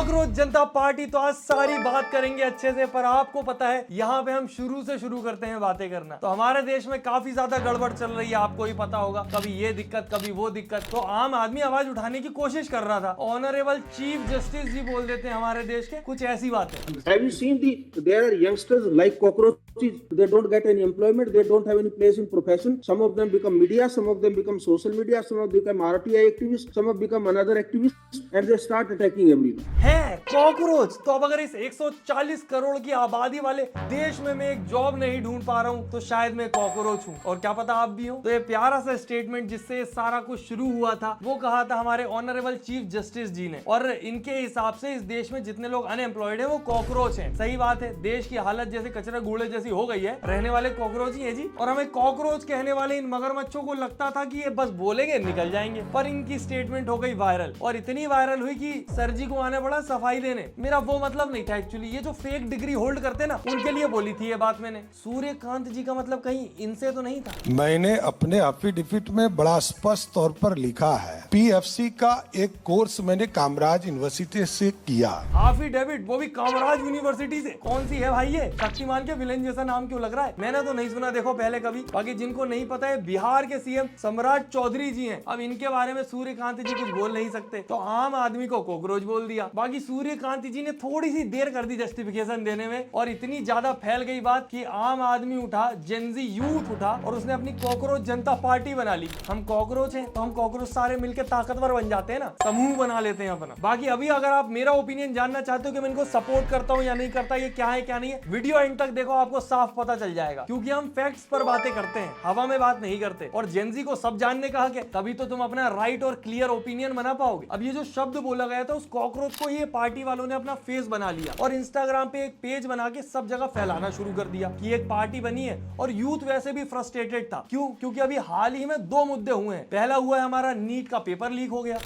Cockroach जनता party. तो आज सारी बात करेंगे अच्छे से, पर आपको पता है यहाँ पे हम शुरू से शुरू करते हैं बातें करना। तो हमारे देश में काफी ज्यादा गड़बड़ चल रही है, आपको ही पता होगा, कभी ये दिक्कत कभी वो दिक्कत। तो आम आदमी आवाज उठाने की कोशिश कर रहा था, ऑनरेबल चीफ जस्टिस जी बोल देते हैं हमारे देश के कुछ ऐसी बातें। Have you seen there are youngsters like cockroaches, they don't get any employment, they don't have any place in profession. Some of them become media, some of them become social media, some of them become RTI activists, some of become another activists, and they start attacking everyone. है cockroach. तो अब अगर इस 140 करोड़ की आबादी वाले देश में मैं एक जॉब नहीं ढूंढ पा रहा हूँ, तो शायद मैं कॉकरोच हूँ, और क्या पता आप भी हो। तो ये प्यारा सा स्टेटमेंट जिससे सारा कुछ शुरू हुआ था, वो कहा था हमारे ऑनरेबल चीफ जस्टिस जी ने। और इनके हिसाब से इस देश में जितने लोग अनएम्प्लॉयड है वो कॉकरोच हैं। सही बात है, देश की हालत जैसे कचरा कूड़े जैसी हो गई है, रहने वाले कॉकरोच ही है जी। और हमें कॉकरोच कहने वाले इन मगरमच्छों को लगता था कि ये बस बोलेंगे निकल जाएंगे, पर इनकी स्टेटमेंट हो गई वायरल, और इतनी वायरल हुई कि सर जी को आना पड़ा सफाई देने। मेरा वो मतलब नहीं था एक्चुअली, ये जो फेक डिग्री होल्ड करते ना, उनके लिए बोली थी ये बात मैंने। सूर्यकांत जी का मतलब कहीं इनसे तो नहीं था। मैंने अपने एफिडेविट में बड़ा स्पष्ट तौर पर लिखा है, पीएफसी का एक कोर्स मैंने कामराज यूनिवर्सिटी से किया। एफिडेविट, वो भी कामराज यूनिवर्सिटी से। कौन सी है भाई ये? शक्तिमान के विलेन जैसा नाम क्यों लग रहा है? मैंने तो नहीं सुना देखो पहले कभी। बाकी जिनको नहीं पता है, बिहार के सीएम सम्राट चौधरी जी हैं। अब इनके बारे में सूर्यकांत जी कुछ बोल नहीं सकते, तो आम आदमी को कॉकरोच बोल दिया। बाकी सूर्यकांत जी ने थोड़ी सी देर कर दी जस्टिफिकेशन देने में, और इतनी ज्यादा फैल गई बात कि आम आदमी उठा, जेनजी यूथ उठा, और उसने अपनी कॉकरोच जनता पार्टी बना ली। हम कॉकरोच हैं तो हम कॉकरोच सारे मिलकर ताकतवर बन जाते हैं ना, समूह बना लेते हैं अपना। बाकी अभी अगर आप मेरा ओपिनियन जानना चाहते हो कि मैं इनको सपोर्ट करता हूं या नहीं करता, ये क्या है क्या नहीं है, वीडियो एंड तक देखो, आपको साफ पता चल जाएगा। क्योंकि हम फैक्ट्स पर बातें करते हैं, हवा में बात नहीं करते। और जेनजी को सब जानने का हक है, तभी तो तुम अपना राइट और क्लियर ओपिनियन बना पाओगे। अब ये जो शब्द बोला गया था, उस कॉकरोच को ये पार्टी वालों ने अपना फेस बना लिया, और इंस्टाग्राम पे एक पेज बना के सब जगह फैलाना शुरू कर दिया कि एक पार्टी बनी है। और यूथ वैसे भी फ्रस्ट्रेटेड था। क्यों? क्योंकि अभी हाल ही में 2 मुद्दे हुए हैं। पहला हुआ है हमारा नीट का पेपर लीक हो गया।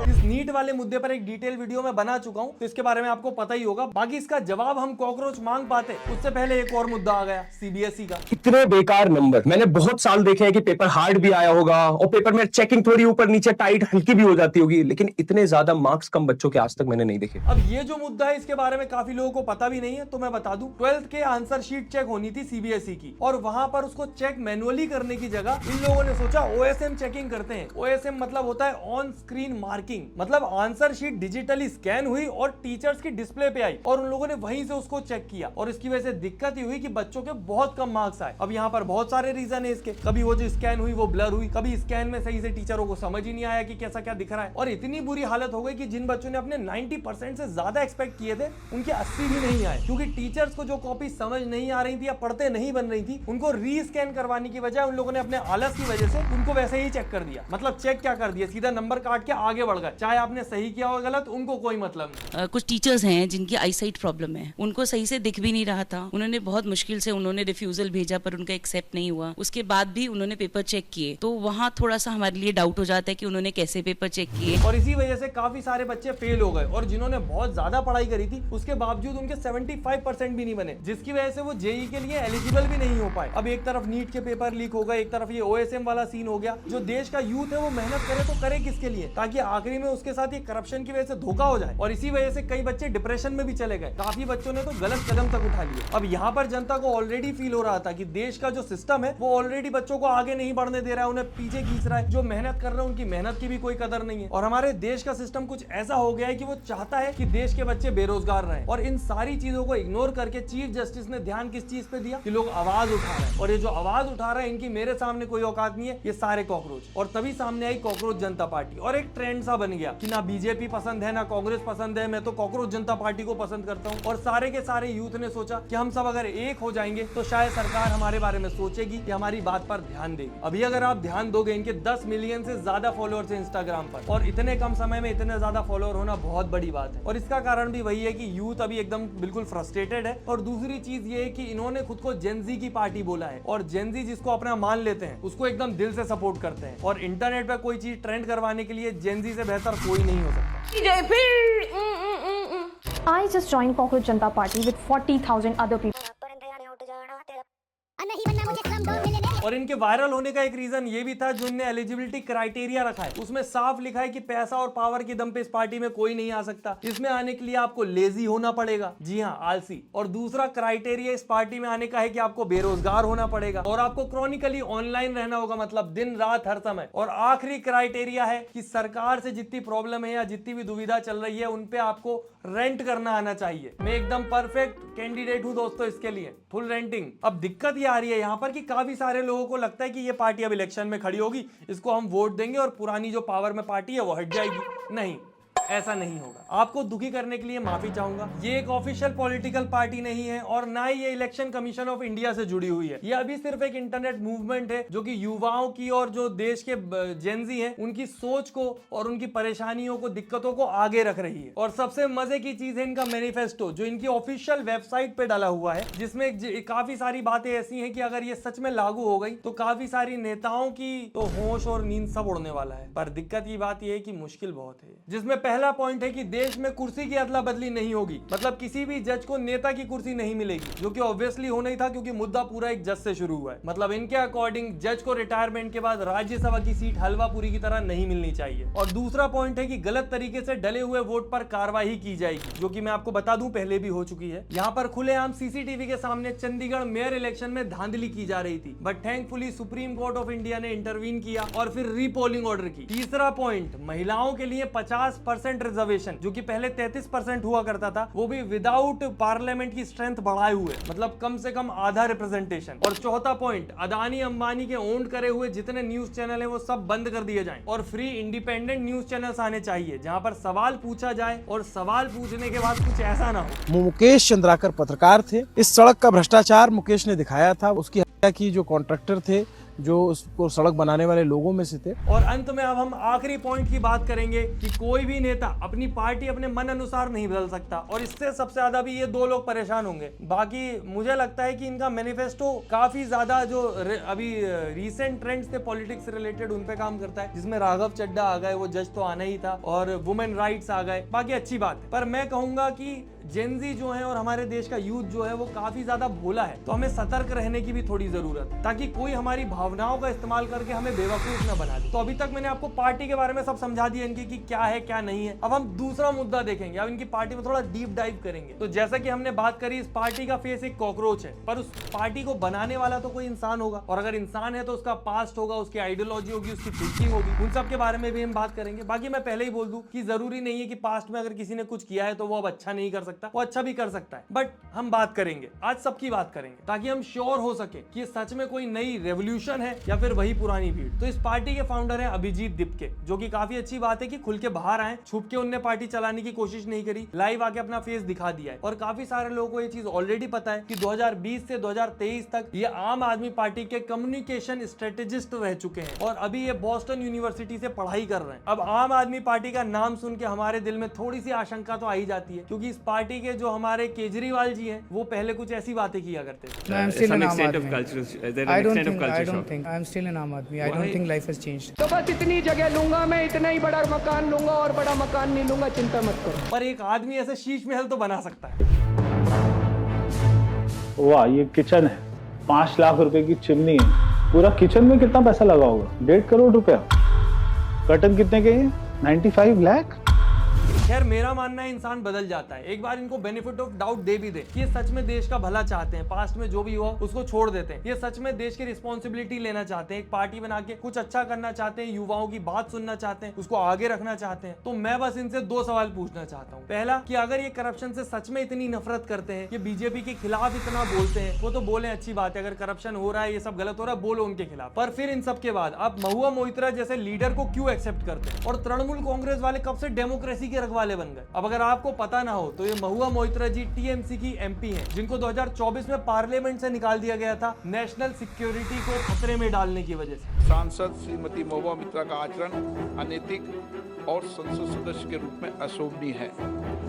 इस नीट वाले मुद्दे पर एक डिटेल वीडियो में बना चुका हूं, तो इसके बारे में आपको पता ही होगा। बाकी इसका जवाब हम कॉकरोच मांग पाते, उससे पहले एक और मुद्दा आ गया सीबीएसई का। इतने बेकार नंबर मैंने बहुत साल देखे हैं कि पेपर हार्ड भी आया होगा और पेपर में चेकिंग थोड़ी ऊपर नीचे टाइट हल्की भी हो जाती होगी, लेकिन इतने ज्यादा मार्क्स कम बच्चों के आज तक मैंने नहीं देखे। अब ये जो मुद्दा है, इसके बारे में काफी लोगों को पता भी नहीं है, तो मैं बता दूं। 12th के आंसर शीट चेक होनी थी सीबीएसई की, और वहां पर उसको चेक मैनुअली करने की जगह इन लोगों ने सोचा ओएसएम चेकिंग करते हैं। ओएसएम मतलब होता है ऑन स्क्रीन मार्किंग, मतलब आंसर शीट डिजिटली स्कैन हुई और टीचर्स की डिस्प्ले पे आई, और उन लोगों ने वहीं से उसको चेक किया, और इसकी वजह से दिक्कत ही हुई कि बच्चों के बहुत कम मार्क्स आए। अब यहाँ पर बहुत सारे रीजन है इसके, कभी वो जो स्कैन हुई वो ब्लर हुई, कभी स्कैन में सही से टीचरों को समझ ही नहीं आया कि कैसा क्या दिख रहा है, और इतनी बुरी हालत हो गई कि जिन बच्चों ने अपने 90% से ज्यादा एक्सपेक्ट किए थे, उनके 80 भी नहीं आए, क्योंकि टीचर्स को जो कॉपी समझ नहीं आ रही थी या पढ़ते नहीं बन रही थी, उनको रीस्कैन करवाने की बजाय उन लोगों ने अपने आलस की वजह से उनको वैसे ही चेक कर दिया। मतलब चेक क्या कर दिया, सीधा नंबर काट के आगे बढ़ गए, चाहे आपने सही किया हो गलत, उनको कोई मतलब नहीं। कुछ टीचर्स हैं जिनकी आईसाइट प्रॉब्लम है, उनको सही से दिख भी नहीं रहा था, उन्होंने बहुत मुश्किल से उन्होंने रिफ्यूजल भेजा, पर उनका एक्सेप्ट नहीं हुआ। उसके बाद भी उन्होंने पेपर चेक किए, तो वहाँ थोड़ा सा हमारे लिए डाउट हो जाता है कि उन्होंने कैसे पेपर चेक किए, और इसी वजह से काफी सारे बच्चे फेल हो गए, और जिन्होंने बहुत ज्यादा पढ़ाई करी थी उसके बावजूद उनके 75% भी नहीं बने, जिसकी वजह से वो जेई के लिए एलिजिबल भी नहीं हो पाए। अब एक तरफ नीट के पेपर लीक हो गए, एक तरफ ये ओएसएम वाला सीन हो गया। जो देश का यूथ है वो मेहनत करे तो करे किसके लिए, ताकि आखिरी में उसके साथ ये करप्शन की वजह से धोखा हो जाए, और इसी वजह से कई बच्चे डिप्रेशन में भी चले गए। काफी बच्चों ने तो गलत कदम तक उठा लिए। अब यहाँ पर जनता को ऑलरेडी फील हो रहा था कि देश का जो सिस्टम है वो ऑलरेडी बच्चों को आगे नहीं बढ़ने दे रहा है, उन्हें पीछे खींच रहा है। जो मेहनत कर रहे हैं उनकी मेहनत की भी कोई कदर नहीं है, और हमारे देश का सिस्टम कुछ ऐसा हो गया है कि वो चाहता है कि देश के बच्चे बेरोजगार रहें। और इन सारी चीजों को इग्नोर करके चीफ जस्टिस ने ध्यान किस चीज पे दिया कि लोग आवाज उठा रहे हैं, और ये जो आवाज उठा रहे हैं इनकी मेरे सामने कोई औकात नहीं है, ये सारे कॉकरोच। और तभी सामने आई कॉकरोच जनता पार्टी, और एक ट्रेंड सा बन गया कि ना बीजेपी पसंद है ना कांग्रेस पसंद है, मैं तो कॉकरोच जनता पार्टी को पसंद करता हूँ। और सारे के सारे यूथ ने सोचा कि हम सब अगर एक हो जाएंगे तो शायद सरकार हमारे बारे में सोचेगी कि हमारी बात पर ध्यान देगी। अभी अगर आप ध्यान दोगे, इनके 10 मिलियन से ज्यादा फॉलोअर्स हैं इंस्टाग्राम पर, और इतने कम समय में इतने ज्यादा फॉलोअर होना बहुत बड़ी बात है। और इसका कारण भी वही है कि यूथ अभी एकदम बिल्कुल फ्रस्ट्रेटेड है। और दूसरी चीज ये है कि इन्होंने खुद को जेनजी की पार्टी बोला है, और जेनजी जिसको अपना मान लेते हैं उसको एकदम दिल से सपोर्ट करते हैं। और इंटरनेट पर कोई चीज ट्रेंड करवाने के लिए जेनजी से बेहतर कोई नहीं हो सकता। I just joined Cockroach Janta Party with 40,000 other people. और इनके वायरल होने का एक रीजन ये भी था, जो इनने एलिजिबिलिटी क्राइटेरिया रखा है उसमें साफ लिखा है कि पैसा और पावर के दम पे इस पार्टी में कोई नहीं आ सकता। इसमें आने के लिए आपको लेजी होना पड़ेगा, जी हाँ, आलसी। और दूसरा क्राइटेरिया इस पार्टी में आने का है कि आपको बेरोजगार होना पड़ेगा और आपको क्रॉनिकली ऑनलाइन रहना होगा, मतलब दिन रात हर समय। और आखिरी क्राइटेरिया है कि सरकार से जितनी प्रॉब्लम है या जितनी भी दुविधा चल रही है उन पे आपको रेंट करना आना चाहिए। मैं एकदम परफेक्ट कैंडिडेट हूं दोस्तों इसके लिए, फुल रेंटिंग। अब दिक्कत ये आ रही है यहाँ पर कि काफी सारे लोगों को लगता है कि ये पार्टी अब इलेक्शन में खड़ी होगी, इसको हम वोट देंगे और पुरानी जो पावर में पार्टी है वो हट जाएगी। नहीं, ऐसा नहीं होगा। आपको दुखी करने के लिए माफी चाहूंगा। ये एक ऑफिशियल पॉलिटिकल पार्टी नहीं है और ना ही ये इलेक्शन कमीशन ऑफ इंडिया से जुड़ी हुई है। ये अभी सिर्फ एक इंटरनेट मूवमेंट है जो कि युवाओं की और जो देश के जेनजी हैं उनकी सोच को और उनकी परेशानियों को, दिक्कतों को आगे रख रही है। और सबसे मजे की चीज है इनका मैनिफेस्टो, जो इनकी ऑफिशियल वेबसाइट पे डाला हुआ है, जिसमें काफी सारी बातें ऐसी हैं कि अगर ये सच में लागू हो गई तो काफी सारी नेताओं की तो होश और नींद सब उड़ने वाला है। पर दिक्कत की बात यह है कि मुश्किल बहुत है। जिसमें पहला पॉइंट है कि देश में कुर्सी की अदला बदली नहीं होगी, मतलब किसी भी जज को नेता की कुर्सी नहीं मिलेगी, जो कि ऑब्वियसली होना ही था क्योंकि मुद्दा पूरा एक जज से शुरू हुआ है। मतलब इनके अकॉर्डिंग जज को रिटायरमेंट के बाद राज्यसभा की सीट हलवापुरी की तरह नहीं मिलनी चाहिए। और दूसरा पॉइंट है कि गलत तरीके से डले हुए वोट पर कार्रवाई की जाएगी, जो कि मैं आपको बता दूं पहले भी हो चुकी है। यहाँ पर खुलेआम सीसीटीवी के सामने चंडीगढ़ मेयर इलेक्शन में धांधली की जा रही थी, but thankfully supreme court of India ने इंटरवीन किया और फिर रीपोलिंग ऑर्डर की। तीसरा पॉइंट, महिलाओं के लिए 50% रिजर्वेशन, जो कि पहले 33% हुआ करता था, वो भी विदाउट पार्लियामेंट की स्ट्रेंथ बढ़ाए हुए, मतलब कम से कम आधा रिप्रेजेंटेशन। और चौथा पॉइंट, अदानी अंबानी के ओन करे हुए जितने न्यूज चैनल है वो सब बंद कर दिए जाएं और फ्री इंडिपेंडेंट न्यूज चैनल्स आने चाहिए जहां पर सवाल पूछा जाए और सवाल पूछने के बाद कुछ ऐसा ना हो। मुकेश चंद्राकर पत्रकार थे। इस सड़क का भ्रष्टाचार मुकेश ने दिखाया था। उसकी हत्या की जो कॉन्ट्रैक्टर थे, जो उसको सड़क बनाने वाले लोगों में से थे। और अंत में अब हम आखिरी पॉइंट की बात करेंगे कि कोई भी नेता अपनी पार्टी अपने मन अनुसार नहीं बदल सकता और इससे सबसे ज्यादा भी ये दो लोग परेशान होंगे। बाकी मुझे लगता है कि इनका मैनिफेस्टो काफी ज्यादा जो अभी रीसेंट ट्रेंड्स थे पॉलिटिक्स रिलेटेड उन पे काम करता है, जिसमें राघव चड्ढा आ गए, वो जज तो आना ही था, और वुमेन राइट्स आ गए। बाकी अच्छी बात है, पर मैं कहूंगा कि जेनजी जो है और हमारे देश का यूथ जो है वो काफी ज्यादा भोला है, तो हमें सतर्क रहने की भी थोड़ी जरूरत है ताकि कोई हमारी भावनाओं का इस्तेमाल करके हमें बेवकूफ न बना दे। तो अभी तक मैंने आपको पार्टी के बारे में सब समझा दिया इनकी कि क्या है क्या नहीं है। अब हम दूसरा मुद्दा देखेंगे, अब इनकी पार्टी में थोड़ा डीप डाइव करेंगे। तो जैसा कि हमने बात करी, इस पार्टी का फेस एक कॉकरोच है, पर उस पार्टी को बनाने वाला तो कोई इंसान होगा, और अगर इंसान है तो उसका पास्ट होगा, उसकी आइडियोलॉजी होगी, उसकी थिंकिंग होगी, उन सब के बारे में भी हम बात करेंगे। बाकी मैं पहले ही बोल दूं कि जरूरी नहीं है कि पास्ट में अगर किसी ने कुछ किया है तो वो अब अच्छा नहीं कर सकता, वो अच्छा भी कर सकता है, बट हम बात करेंगे, आज सबकी बात करेंगे ताकि हम श्योर हो सके कि सच में कोई नई रेवोल्यूशन है या फिर वही पुरानी भीड़। तो इस पार्टी के फाउंडर हैं अभिजीत दीपके, जो कि काफी अच्छी बात है कि खुल के बाहर आए, छुप के उनने पार्टी चलाने की कोशिश नहीं करी, लाइव आके अपना फेस दिखा दिया है। और काफी सारे लोगों को ये चीज ऑलरेडी पता है कि 2020 से 2023 तक ये आम आदमी पार्टी के कम्युनिकेशन स्ट्रेटेजिस्ट रह चुके हैं और अभी ये बॉस्टन यूनिवर्सिटी से पढ़ाई कर रहे हैं। अब आम आदमी पार्टी का नाम सुन के हमारे दिल में थोड़ी सी आशंका तो आ ही जाती है, क्योंकि इस पार्टी के जो हमारे केजरीवाल जी हैं वो पहले कुछ ऐसी बातें किया करते थे। I'm still an Aam Aadmi. I don't think. I'm still an Aam Aadmi. I don't think life has changed. तो बस इतनी जगह लूंगा मैं, इतना ही बड़ा मकान लूंगा और बड़ा मकान नहीं लूंगा, चिंता मत करो। पर एक आदमी ऐसे शीश महल तो बना सकता है। वाह, ये किचन है, 5 लाख रुपए की चिमनी है। पूरा किचन में कितना पैसा लगा होगा? 1.5 करोड़ रुपया। कर्टन कितने के? 95 लाख। खैर मेरा मानना है इंसान बदल जाता है, एक बार इनको बेनिफिट ऑफ डाउट दे भी दे कि ये सच में देश का भला चाहते हैं, पास्ट में जो भी हुआ उसको छोड़ देते हैं, ये सच में देश की रिस्पॉन्सिबिलिटी लेना चाहते हैं, एक पार्टी बना के कुछ अच्छा करना चाहते हैं, युवाओं की बात सुनना चाहते हैं, उसको आगे रखना चाहते हैं। तो मैं बस इनसे 2 सवाल पूछना चाहता हूँ। पहला, कि अगर ये करप्शन से सच में इतनी नफरत करते हैं, ये बीजेपी के खिलाफ इतना बोलते हैं, वो तो बोले अच्छी बात है, अगर करप्शन हो रहा है, ये सब गलत हो रहा है, बोलो उनके खिलाफ, पर फिर इन सब के बाद आप महुआ मोइत्रा जैसे लीडर को क्यों एक्सेप्ट करते हैं? और तृणमूल कांग्रेस वाले कब से डेमोक्रेसी के रखवाले बन गए? अब अगर आपको पता ना हो तो ये महुआ मोइत्रा जी टीएमसी की एमपी हैं, जिनको 2024 में पार्लियामेंट से निकाल दिया गया था नेशनल सिक्योरिटी को खतरे में डालने की वजह से। सांसद श्रीमती महुआ मित्रा का आचरण अनैतिक और संसद सदस्य के रूप में अशोभनीय है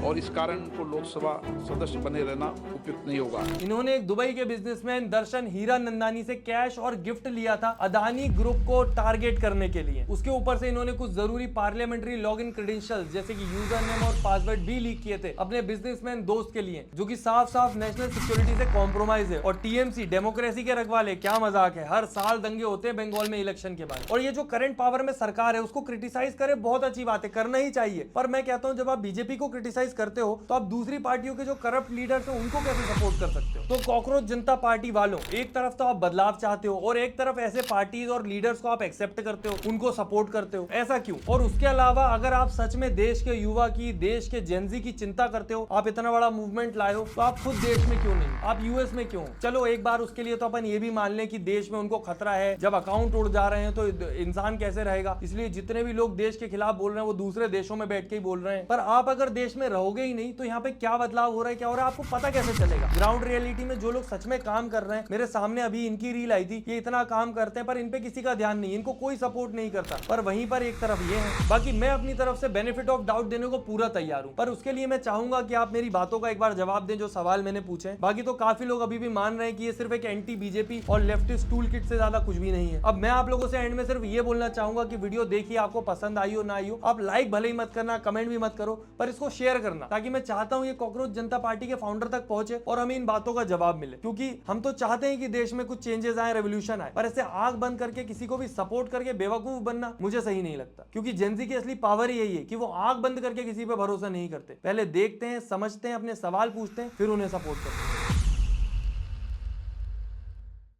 और इस कारण उनको लोकसभा सदस्य बने रहना उपयुक्त नहीं होगा। इन्होंने एक दुबई के बिजनेसमैन दर्शन हीरानंदानी से कैश और गिफ्ट लिया था अदानी ग्रुप को टारगेट करने के लिए। उसके ऊपर से इन्होंने कुछ जरूरी पार्लियामेंट्री लॉगिन क्रेडेंशियल्स जैसे कि यूजर नेम और पासवर्ड भी लीक किए थे अपने बिजनेसमैन दोस्त के लिए, जो कि साफ साफ नेशनल सिक्योरिटी से कॉम्प्रोमाइज है। और टीएमसी डेमोक्रेसी के रखवाले, क्या मजाक है, हर साल दंगे होते हैं बंगाल में इलेक्शन के बाद। और ये जो करंट पावर में सरकार है उसको क्रिटिसाइज करे, बहुत अच्छी बात है, करना ही चाहिए। पर मैं कहता हूं जब आप बीजेपी को क्रिटिसाइज करते हो तो आप दूसरी पार्टियों के जो करप्ट लीडर्स हैं उनको कैसे सपोर्ट कर सकते हो? तो कॉकरोच जनता पार्टी वालों, एक तरफ तो आप बदलाव चाहते हो और एक तरफ ऐसे पार्टीज और लीडर्स को आप एक्सेप्ट करते हो, उनको सपोर्ट करते हो, ऐसा क्यों? और उसके अलावा अगर आप सच में देश के युवा की, देश के जेनजी की चिंता करते हो, आप इतना बड़ा मूवमेंट लाए हो, तो आप खुद देश में क्यों नहीं? आप यूएस में क्यों? चलो एक बार उसके लिए तो अपन ये भी मान लें कि देश में उनको खतरा है, जब अकाउंट उड़ जा रहे हैं तो इंसान कैसे रहेगा, इसलिए जितने भी लोग देश के खिलाफ बोल रहे हैं वो दूसरे देशों में बैठ के ही बोल रहे हैं। पर आप अगर देश में रहोगे ही नहीं तो यहाँ पे क्या बदलाव हो रहा है, क्या हो रहा है, आपको पता कैसे चलेगा? ग्राउंड रियलिटी में जो लोग सच में काम कर रहे हैं, मेरे सामने अभी इनकी रील आई थी, ये इतना काम करते हैं पर इन पे किसी का ध्यान नहीं, इनको कोई सपोर्ट नहीं करता। पर वहीं पर एक तरफ ये है। बाकी मैं अपनी तरफ से बेनिफिट ऑफ डाउट देने को पूरा तैयार हूं, पर उसके लिए मैं चाहूंगा कि आप मेरी बातों का एक बार जवाब दें जो सवाल मैंने पूछे। बाकी तो काफी लोग अभी भी मान रहे हैं कि ये सिर्फ एक एंटी बीजेपी और लेफ्टिस्ट टूल किट से ज्यादा कुछ भी नहीं है। अब मैं आप लोगों से एंड में सिर्फ ये बोलना चाहूंगा कि वीडियो देखिए, आपको पसंद आई हो ना आई हो, आप लाइक भले ही मत करना, कमेंट भी मत करो, पर इसको शेयर करना, ताकि मैं चाहता हूं ये कॉकरोच जनता पार्टी के फाउंडर तक पहुंचे और हमें इन बातों का जवाब मिले। क्योंकि हम तो चाहते हैं कि देश में कुछ चेंजेस आए, रेवोल्यूशन आए, पर ऐसे आंख बंद करके किसी को भी सपोर्ट करके बेवकूफ बनना मुझे सही नहीं लगता। क्योंकि जेनजी की असली पावर ही यही है कि वो आंख बंद करके किसी पे भरोसा नहीं करते, पहले देखते हैं, समझते हैं, अपने सवाल पूछते हैं, फिर उन्हें सपोर्ट करते हैं।